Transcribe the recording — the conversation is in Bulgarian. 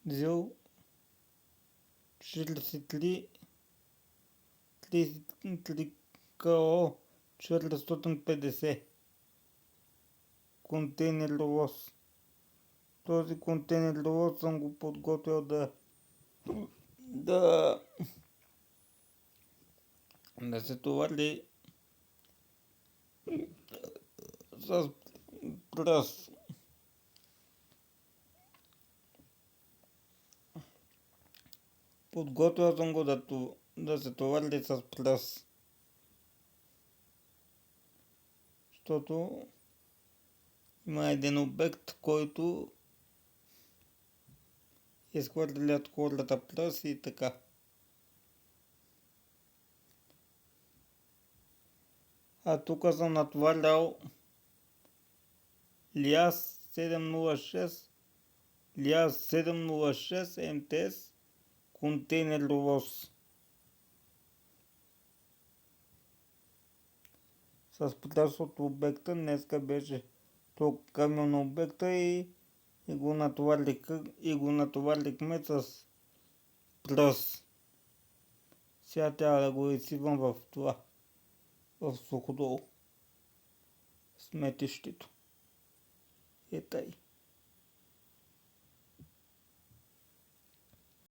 взел 43 КО 450 контейнер-довоз. Този контейнер-довоз съм го подготвил да се товари с пръст. Подготвил съм го да се товари с пръст. Защото има един обект, който изхвърлят хората пръст и така. А тук съм натоварял ЛиАЗ 706 МТС контейнер-довоз с пръст от обекта. Днеска беше то камион на обекта и го натоварихме с пръст. Сега трябва да го изсипвам в Суходол, сметището. Тъй.